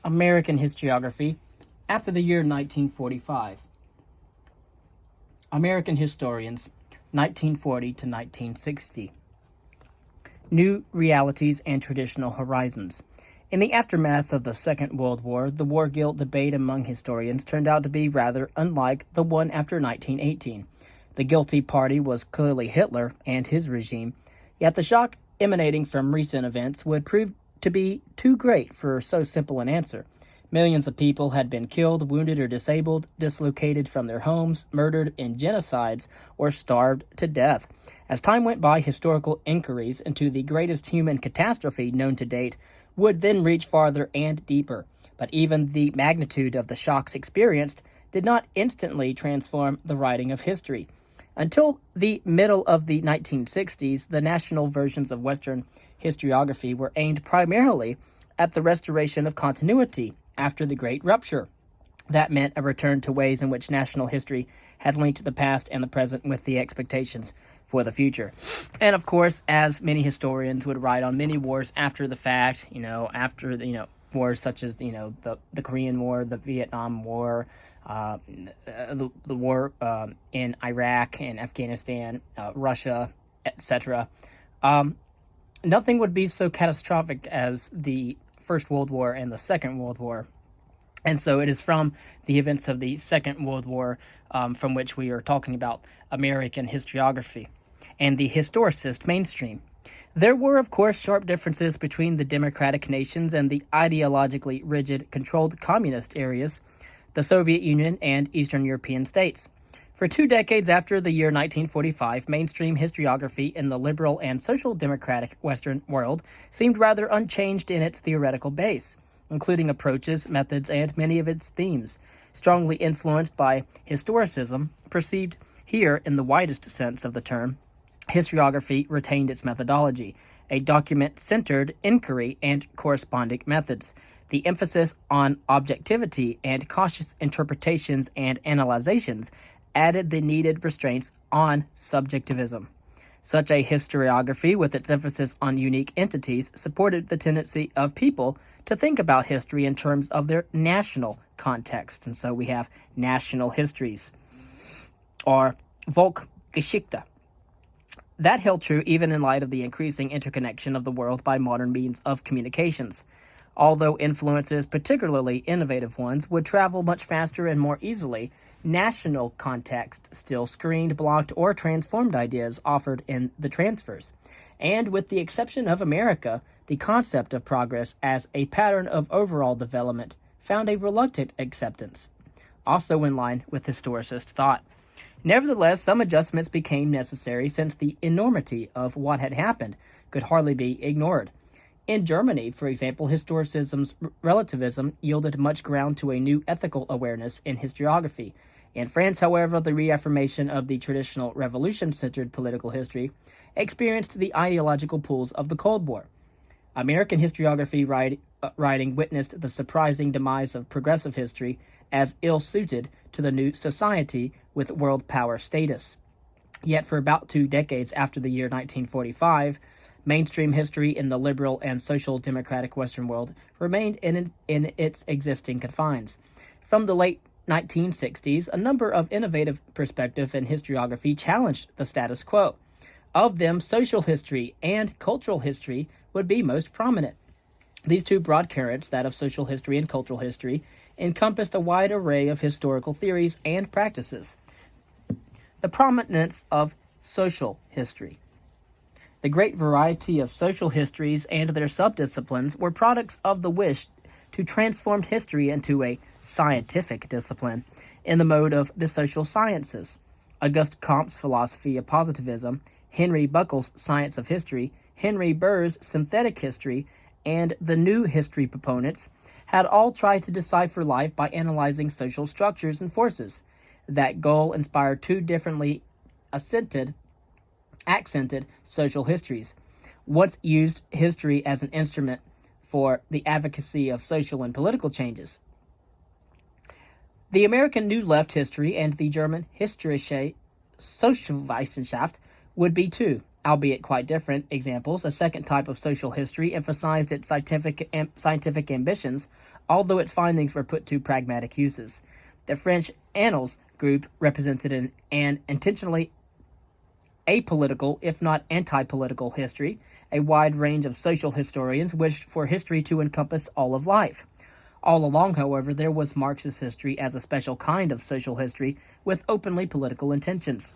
American historiography after the year 1945. American historians, 1940 to 1960. New realities and traditional horizons. In the aftermath of the Second World War, the war guilt debate among historians turned out to be rather unlike the one after 1918. The guilty party was clearly Hitler and his regime, yet the shock emanating from recent events would prove to be too great for so simple an answer. Millions of people had been killed, wounded, or disabled, dislocated from their homes, murdered in genocides, or starved to death. As time went by, historical inquiries into the greatest human catastrophe known to date would then reach farther and deeper. But even the magnitude of the shocks experienced did not instantly transform the writing of history. Until the middle of the 1960s, the national versions of Western historiography were aimed primarily at the restoration of continuity after the Great Rupture. That meant a return to ways in which national history had linked the past and the present with the expectations for the future. And of course, as many historians would write on many wars after the fact, after wars such as the Korean War, the Vietnam War, the war in Iraq and Afghanistan, Russia, etc. Nothing would be so catastrophic as the First World War and the Second World War. And so it is from the events of the Second World War from which we are talking about American historiography and the historicist mainstream. There were, of course, sharp differences between the democratic nations and the ideologically rigid, controlled communist areas, the Soviet Union and Eastern European states. For 2 decades after the year 1945, mainstream historiography in the liberal and social democratic Western world seemed rather unchanged in its theoretical base, including approaches, methods, and many of its themes, strongly influenced by historicism, perceived here in the widest sense of the term. Historiography retained its methodology, a document-centered inquiry and corresponding methods. The emphasis on objectivity and cautious interpretations and analyzations added the needed restraints on subjectivism. Such a historiography, with its emphasis on unique entities, supported the tendency of people to think about history in terms of their national context. And so we have national histories, or Volksgeschichte. That held true even in light of the increasing interconnection of the world by modern means of communications. Although influences, particularly innovative ones, would travel much faster and more easily, national context still screened, blocked, or transformed ideas offered in the transfers. And with the exception of America, the concept of progress as a pattern of overall development found a reluctant acceptance, also in line with historicist thought. Nevertheless, some adjustments became necessary since the enormity of what had happened could hardly be ignored. In Germany, for example, historicism's relativism yielded much ground to a new ethical awareness in historiography. In France, however, the reaffirmation of the traditional revolution-centered political history experienced the ideological pulls of the Cold War. American historiography writing witnessed the surprising demise of progressive history as ill-suited to the new society with world power status. Yet for about 2 decades after the year 1945, mainstream history in the liberal and social democratic Western world remained in its existing confines. From the late 1960s, a number of innovative perspectives in historiography challenged the status quo. Of them, social history and cultural history would be most prominent. These two broad currents, that of social history and cultural history, encompassed a wide array of historical theories and practices. The prominence of social history. The great variety of social histories and their subdisciplines were products of the wish to transform history into a scientific discipline in the mode of the social sciences. Auguste Comte's philosophy of positivism, Henry Buckle's science of history, Henry Burr's synthetic history, and the new history proponents had all tried to decipher life by analyzing social structures and forces. That goal inspired 2 differently accented social histories. Once used history as an instrument for the advocacy of social and political changes. The American New Left history and the German Historische Sozialwissenschaft would be too. albeit quite different, examples. A second type of social history emphasized its scientific ambitions, although its findings were put to pragmatic uses. The French Annals group represented an intentionally apolitical, if not anti-political history. A wide range of social historians wished for history to encompass all of life. All along, however, there was Marxist history as a special kind of social history with openly political intentions.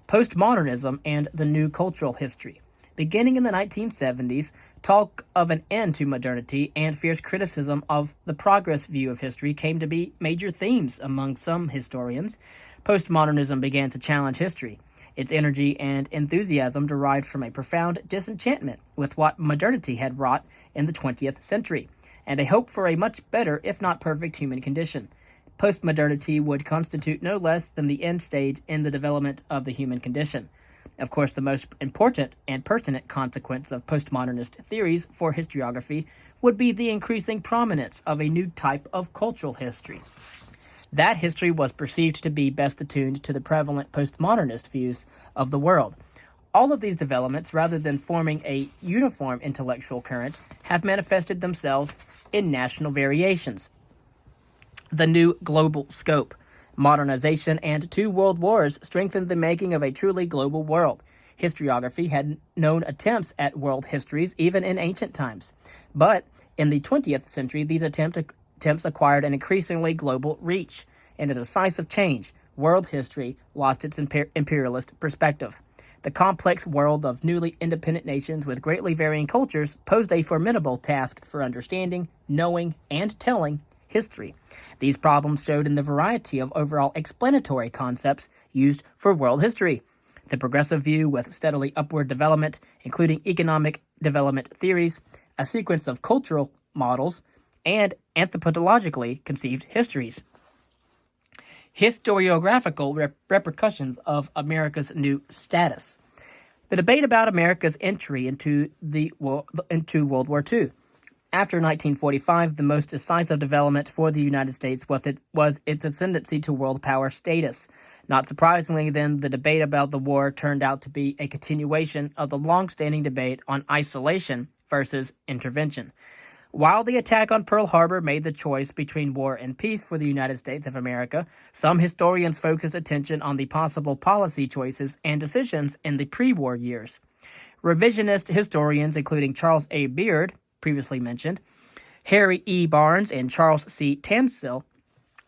Postmodernism and the New Cultural History. Beginning in the 1970s, talk of an end to modernity and fierce criticism of the progress view of history came to be major themes among some historians. Postmodernism began to challenge history. Its energy and enthusiasm derived from a profound disenchantment with what modernity had wrought in the 20th century, and a hope for a much better, if not perfect, human condition. Postmodernity would constitute no less than the end stage in the development of the human condition. Of course, the most important and pertinent consequence of postmodernist theories for historiography would be the increasing prominence of a new type of cultural history. That history was perceived to be best attuned to the prevalent postmodernist views of the world. All of these developments, rather than forming a uniform intellectual current, have manifested themselves in national variations. The new global scope, modernization, and 2 world wars strengthened the making of a truly global world. Historiography had known attempts at world histories even in ancient times. But in the 20th century, these attempts acquired an increasingly global reach. In a decisive change, world history lost its imperialist perspective. The complex world of newly independent nations with greatly varying cultures posed a formidable task for understanding, knowing, and telling history. These problems showed in the variety of overall explanatory concepts used for world history. The progressive view with steadily upward development, including economic development theories, a sequence of cultural models, and anthropologically conceived histories. Historiographical repercussions of America's new status. The debate about America's entry into World War II. After 1945, the most decisive development for the United States was its ascendancy to world power status. Not surprisingly, then, the debate about the war turned out to be a continuation of the long-standing debate on isolation versus intervention. While the attack on Pearl Harbor made the choice between war and peace for the United States of America, some historians focus attention on the possible policy choices and decisions in the pre-war years. Revisionist historians, including Charles A. Beard, previously mentioned, Harry E. Barnes, and Charles C. Tansill,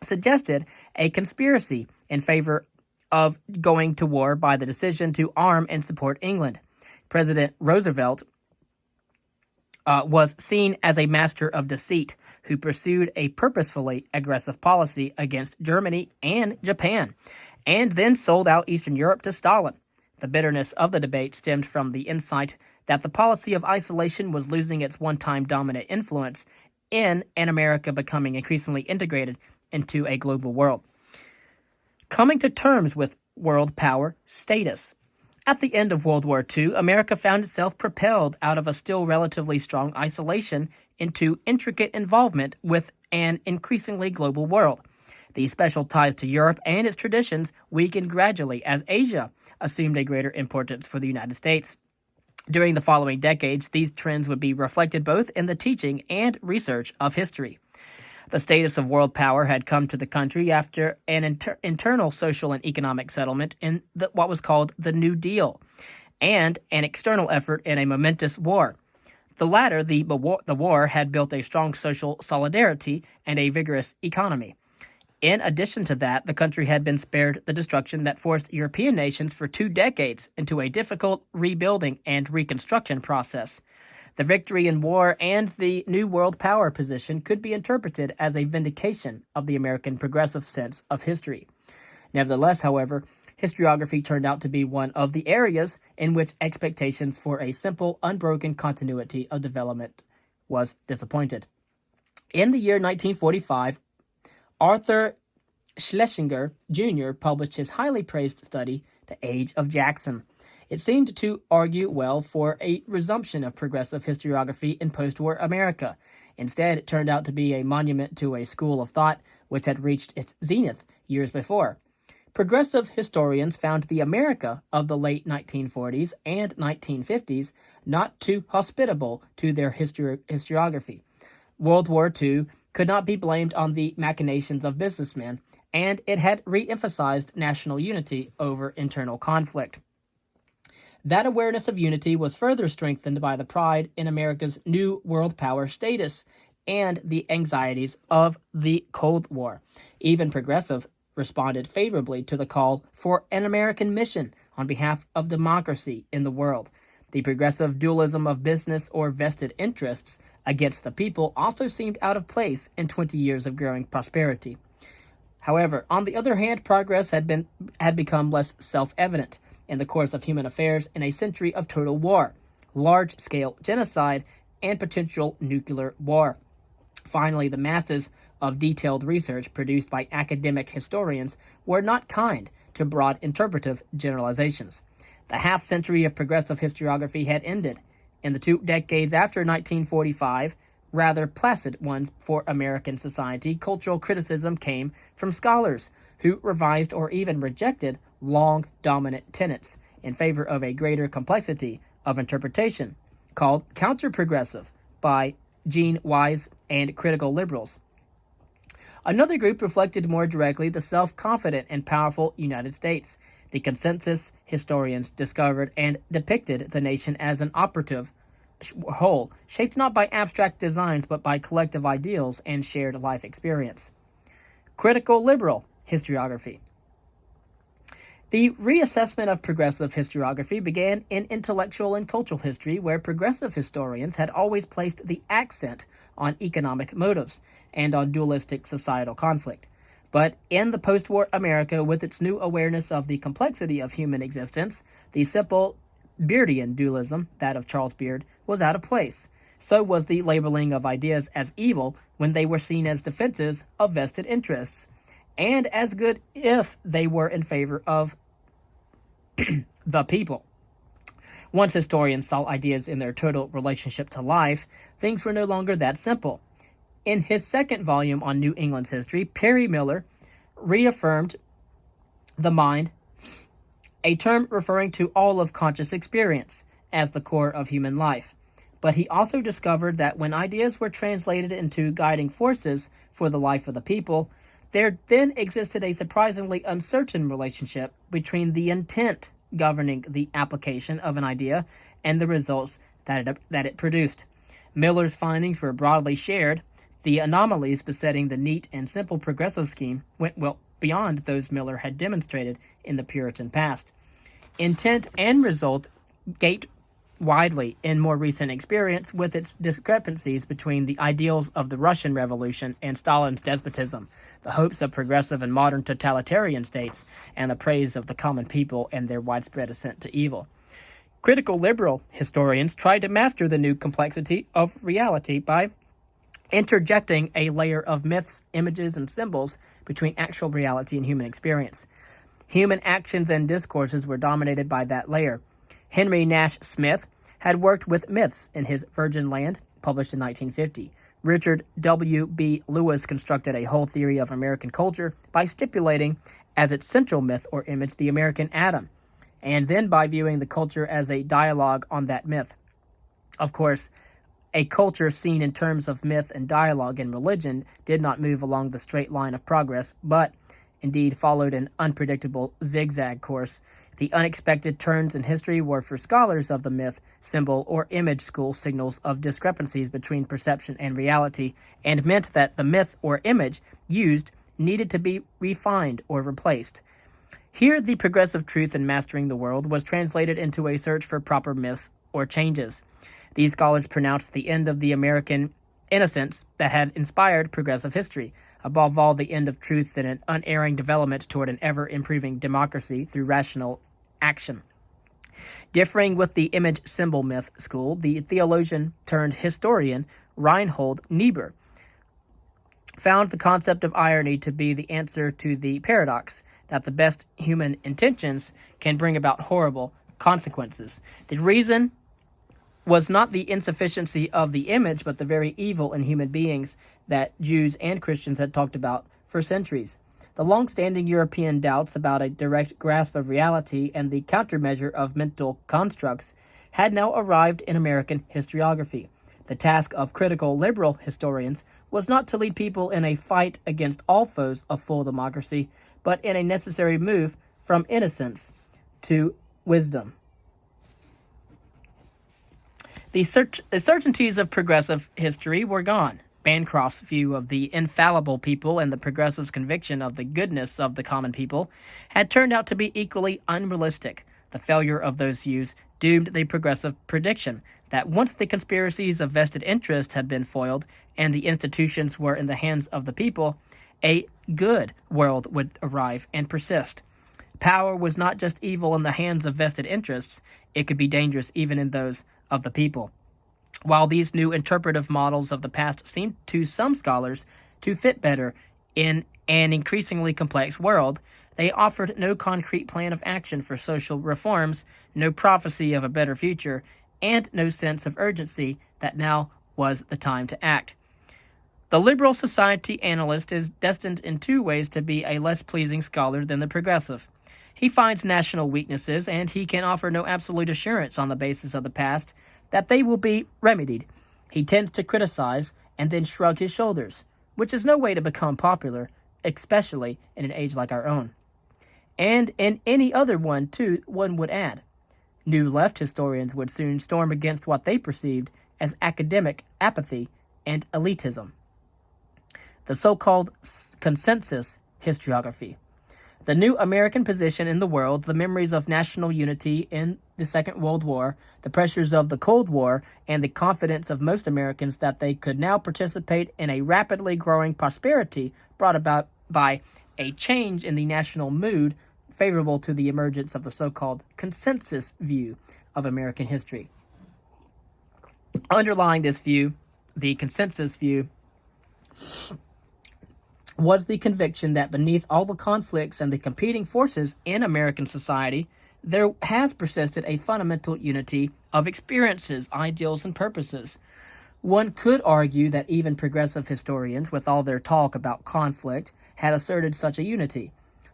suggested a conspiracy in favor of going to war by the decision to arm and support England. President Roosevelt was seen as a master of deceit who pursued a purposefully aggressive policy against Germany and Japan, and then sold out Eastern Europe to Stalin. The bitterness of the debate stemmed from the insight that the policy of isolation was losing its one-time dominant influence in an America becoming increasingly integrated into a global world. Coming to terms with world power status. At the end of World War II, America found itself propelled out of a still relatively strong isolation into intricate involvement with an increasingly global world. These special ties to Europe and its traditions weakened gradually as Asia assumed a greater importance for the United States. During the following decades, these trends would be reflected both in the teaching and research of history. The status of world power had come to the country after an internal social and economic settlement in what was called the New Deal, and an external effort in a momentous war. The latter, the war, had built a strong social solidarity and a vigorous economy. In addition to that, the country had been spared the destruction that forced European nations for 2 decades into a difficult rebuilding and reconstruction process. The victory in war and the new world power position could be interpreted as a vindication of the American progressive sense of history. Nevertheless, however, historiography turned out to be one of the areas in which expectations for a simple, unbroken continuity of development was disappointed. In the year 1945, Arthur Schlesinger Jr. published his highly praised study, The Age of Jackson. It seemed to argue well for a resumption of progressive historiography in post-war America. Instead, it turned out to be a monument to a school of thought which had reached its zenith years before. Progressive historians found the America of the late 1940s and 1950s not too hospitable to their historiography. World War II could not be blamed on the machinations of businessmen, and it had re-emphasized national unity over internal conflict. That awareness of unity was further strengthened by the pride in America's new world power status and the anxieties of the Cold War. Even Progressive responded favorably to the call for an American mission on behalf of democracy in the world. The progressive dualism of business or vested interests against the people also seemed out of place in 20 years of growing prosperity. However, on the other hand, progress had become less self-evident in the course of human affairs in a century of total war, large-scale genocide, and potential nuclear war. Finally, the masses of detailed research produced by academic historians were not kind to broad interpretive generalizations. The half-century of progressive historiography had ended. In the 2 decades after 1945, rather placid ones for American society, cultural criticism came from scholars who revised or even rejected long dominant tenets in favor of a greater complexity of interpretation, called counter-progressive by Gene Wise and critical liberals. Another group reflected more directly the self-confident and powerful United States. The consensus historians discovered and depicted the nation as an operative whole, shaped not by abstract designs but by collective ideals and shared life experience. Critical liberal historiography. The reassessment of progressive historiography began in intellectual and cultural history, where progressive historians had always placed the accent on economic motives and on dualistic societal conflict. But in the post-war America, with its new awareness of the complexity of human existence, the simple Beardian dualism, that of Charles Beard, was out of place. So was the labeling of ideas as evil when they were seen as defenses of vested interests, and as good if they were in favor of the people. Once historians saw ideas in their total relationship to life, things were no longer that simple. In his second volume on New England's history, Perry Miller reaffirmed the mind, a term referring to all of conscious experience, as the core of human life. But he also discovered that when ideas were translated into guiding forces for the life of the people, there then existed a surprisingly uncertain relationship between the intent governing the application of an idea and the results that it produced. Miller's findings were broadly shared. The anomalies besetting the neat and simple progressive scheme went well beyond those Miller had demonstrated in the Puritan past. Intent and result gaped widely in more recent experience, with its discrepancies between the ideals of the Russian Revolution and Stalin's despotism, the hopes of progressive and modern totalitarian states, and the praise of the common people and their widespread ascent to evil. Critical liberal historians tried to master the new complexity of reality by interjecting a layer of myths, images, and symbols between actual reality and human experience. Human actions and discourses were dominated by that layer. Henry Nash Smith had worked with myths in his Virgin Land, published in 1950. Richard W.B. Lewis constructed a whole theory of American culture by stipulating as its central myth or image the American Adam, and then by viewing the culture as a dialogue on that myth. Of course, a culture seen in terms of myth and dialogue in religion did not move along the straight line of progress, but indeed followed an unpredictable zigzag course. The unexpected turns in history were for scholars of the myth, symbol, or image school signals of discrepancies between perception and reality, and meant that the myth or image used needed to be refined or replaced. Here, the progressive truth in mastering the world was translated into a search for proper myths or changes. These scholars pronounced the end of the American innocence that had inspired progressive history, above all the end of truth and an unerring development toward an ever-improving democracy through rational action. Differing with the image symbol myth school, the theologian turned historian Reinhold Niebuhr found the concept of irony to be the answer to the paradox that the best human intentions can bring about horrible consequences. The reason was not the insufficiency of the image, but the very evil in human beings that Jews and Christians had talked about for centuries. The long-standing European doubts about a direct grasp of reality and the countermeasure of mental constructs had now arrived in American historiography. The task of critical liberal historians was not to lead people in a fight against all foes of full democracy, but in a necessary move from innocence to wisdom. The certainties of progressive history were gone. Bancroft's view of the infallible people and the progressives' conviction of the goodness of the common people had turned out to be equally unrealistic. The failure of those views doomed the progressive prediction that once the conspiracies of vested interests had been foiled and the institutions were in the hands of the people, a good world would arrive and persist. Power was not just evil in the hands of vested interests, it could be dangerous even in those of the people. While these new interpretive models of the past seemed to some scholars to fit better in an increasingly complex world, they offered no concrete plan of action for social reforms, no prophecy of a better future, and no sense of urgency that now was the time to act. The liberal society analyst is destined in two ways to be a less pleasing scholar than the progressive. He finds national weaknesses, and he can offer no absolute assurance on the basis of the past that they will be remedied. He tends to criticize and then shrug his shoulders, which is no way to become popular, especially in an age like our own. And in any other one, too, one would add. New left historians would soon storm against what they perceived as academic apathy and elitism. The so-called consensus historiography. The new American position in the world, the memories of national unity in the Second World War, the pressures of the Cold War, and the confidence of most Americans that they could now participate in a rapidly growing prosperity brought about by a change in the national mood favorable to the emergence of the so-called consensus view of American history. Underlying this view, the consensus view, was the conviction that beneath all the conflicts and the competing forces in American society, there has persisted a fundamental unity of experiences, ideals, and purposes. One could argue that even progressive historians, with all their talk about conflict, had asserted such a unity.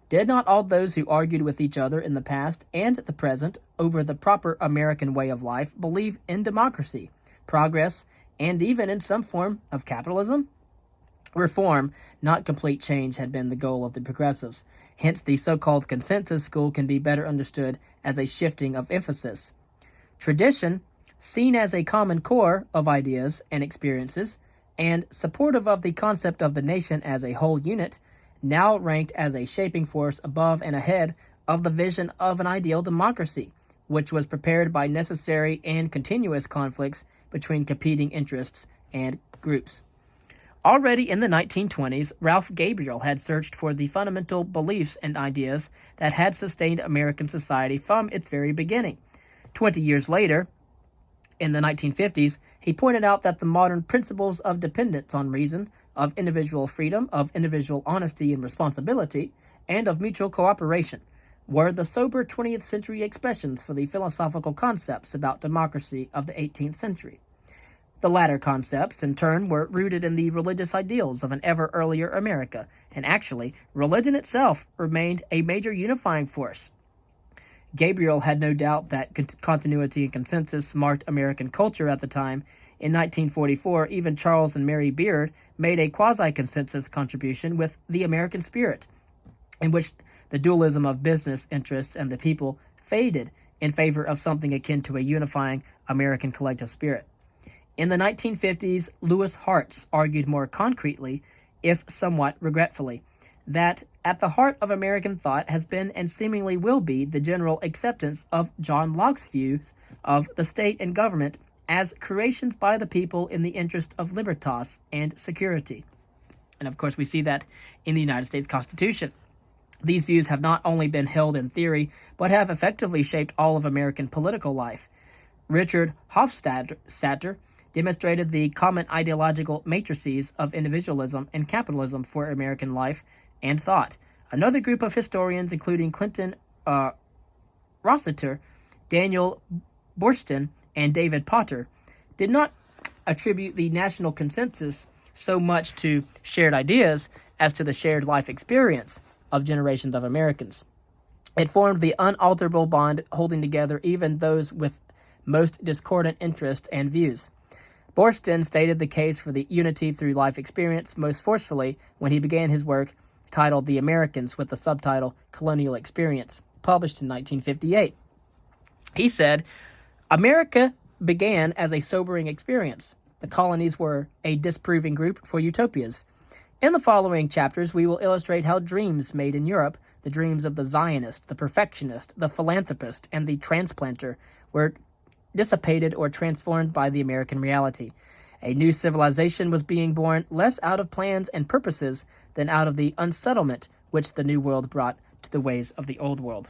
Did not all those who argued with each other in the past and the present over the proper American way of life believe in democracy, progress, and even in some form of capitalism? Reform, not complete change, had been the goal of the progressives. Hence, the so-called consensus school can be better understood as a shifting of emphasis. Tradition, seen as a common core of ideas and experiences, and supportive of the concept of the nation as a whole unit, now ranked as a shaping force above and ahead of the vision of an ideal democracy, which was prepared by necessary and continuous conflicts between competing interests and groups. Already in the 1920s, Ralph Gabriel had searched for the fundamental beliefs and ideas that had sustained American society from its very beginning. 20 years later, in the 1950s, he pointed out that the modern principles of dependence on reason, of individual freedom, of individual honesty and responsibility, and of mutual cooperation were the sober 20th century expressions for the philosophical concepts about democracy of the 18th century. The latter concepts, in turn, were rooted in the religious ideals of an ever earlier America, and actually, religion itself remained a major unifying force. Gabriel had no doubt that continuity and consensus marked American culture at the time. In 1944, even Charles and Mary Beard made a quasi-consensus contribution with The American Spirit, in which the dualism of business interests and the people faded in favor of something akin to a unifying American collective spirit. In the 1950s, Louis Hartz argued more concretely, if somewhat regretfully, that at the heart of American thought has been and seemingly will be the general acceptance of John Locke's views of the state and government as creations by the people in the interest of libertas and security. And of course, we see that in the United States Constitution. These views have not only been held in theory, but have effectively shaped all of American political life. Richard Hofstadter demonstrated the common ideological matrices of individualism and capitalism for American life and thought. Another group of historians, including Clinton Rossiter, Daniel Boorstin, and David Potter, did not attribute the national consensus so much to shared ideas as to the shared life experience of generations of Americans. It formed the unalterable bond holding together even those with most discordant interests and views. Boorstin stated the case for the unity through life experience most forcefully when he began his work titled The Americans with the subtitle Colonial Experience, published in 1958. He said, America began as a sobering experience. The colonies were a disproving group for utopias. In the following chapters, we will illustrate how dreams made in Europe, the dreams of the Zionist, the perfectionist, the philanthropist, and the transplanter, were dissipated or transformed by the American reality. A new civilization was being born less out of plans and purposes than out of the unsettlement which the New World brought to the ways of the Old World.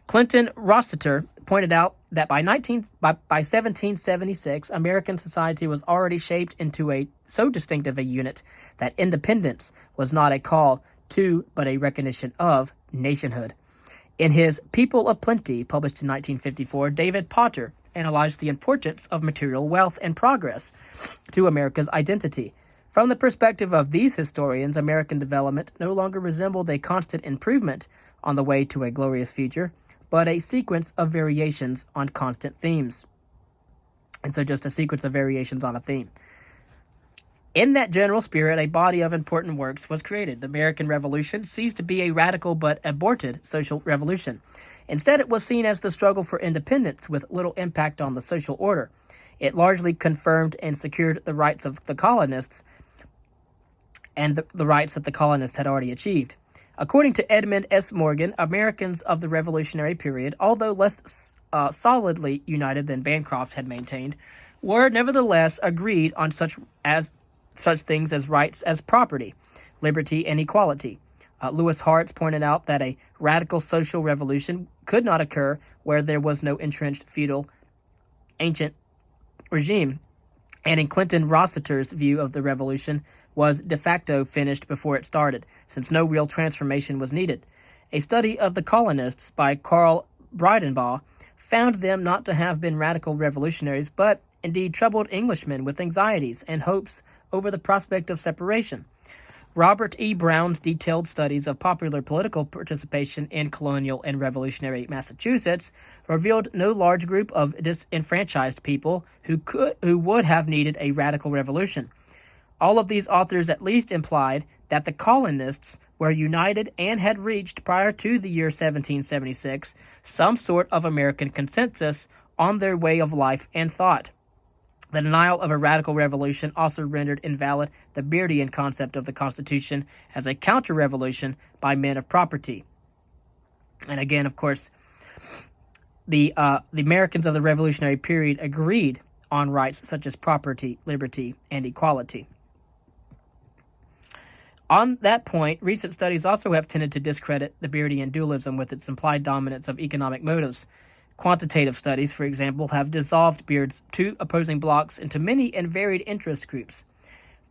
Clinton Rossiter pointed out that by 1776, American society was already shaped into so distinctive a unit that independence was not a call to, but a recognition of, nationhood. In his People of Plenty, published in 1954, David Potter analyzed the importance of material wealth and progress to America's identity. From the perspective of these historians, American development no longer resembled a constant improvement on the way to a glorious future, but a sequence of variations on constant themes. And so just a sequence of variations on a theme. In that general spirit, a body of important works was created. The American Revolution ceased to be a radical but aborted social revolution. Instead, it was seen as the struggle for independence with little impact on the social order. It largely confirmed and secured the rights of the colonists and the rights that the colonists had already achieved. According to Edmund S. Morgan, Americans of the Revolutionary period, although less solidly united than Bancroft had maintained, were nevertheless agreed on such things as rights as property, liberty, and equality. Lewis Hartz pointed out that a radical social revolution could not occur where there was no entrenched feudal ancient regime, and in Clinton Rossiter's view of the revolution was de facto finished before it started, since no real transformation was needed. A study of the colonists by Carl Breidenbach found them not to have been radical revolutionaries, but indeed troubled Englishmen with anxieties and hopes over the prospect of separation. Robert E. Brown's detailed studies of popular political participation in colonial and revolutionary Massachusetts revealed no large group of disenfranchised people who would have needed a radical revolution. All of these authors at least implied that the colonists were united and had reached, prior to the year 1776, some sort of American consensus on their way of life and thought. The denial of a radical revolution also rendered invalid the Beardian concept of the Constitution as a counter-revolution by men of property. And again, of course, the Americans of the Revolutionary period agreed on rights such as property, liberty, and equality. On that point, recent studies also have tended to discredit the Beardian dualism with its implied dominance of economic motives. Quantitative studies, for example, have dissolved Beard's two opposing blocks into many and varied interest groups.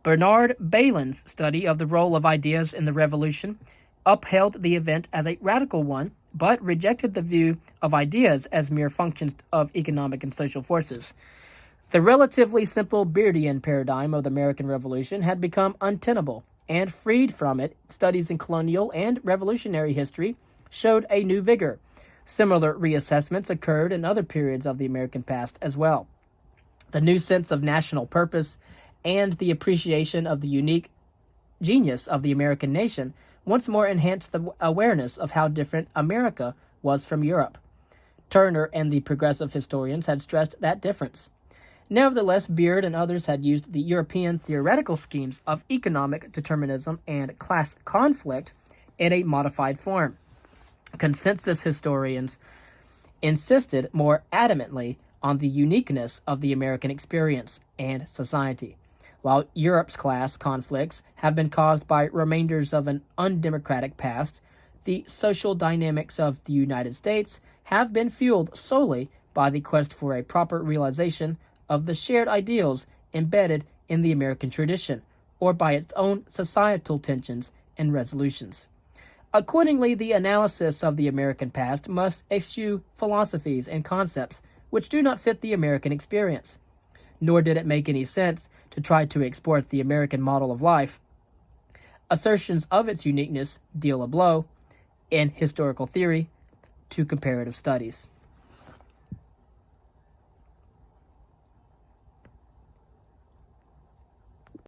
Bernard Bailyn's study of the role of ideas in the Revolution upheld the event as a radical one, but rejected the view of ideas as mere functions of economic and social forces. The relatively simple Beardian paradigm of the American Revolution had become untenable, and freed from it, studies in colonial and revolutionary history showed a new vigor. Similar reassessments occurred in other periods of the American past as well. The new sense of national purpose and the appreciation of the unique genius of the American nation once more enhanced the awareness of how different America was from Europe. Turner and the progressive historians had stressed that difference. Nevertheless, Beard and others had used the European theoretical schemes of economic determinism and class conflict in a modified form. Consensus historians insisted more adamantly on the uniqueness of the American experience and society. While Europe's class conflicts have been caused by remainders of an undemocratic past, the social dynamics of the United States have been fueled solely by the quest for a proper realization of the shared ideals embedded in the American tradition, or by its own societal tensions and resolutions. Accordingly, the analysis of the American past must eschew philosophies and concepts which do not fit the American experience. Nor did it make any sense to try to export the American model of life Assertions of its uniqueness deal a blow, in historical theory, to comparative studies.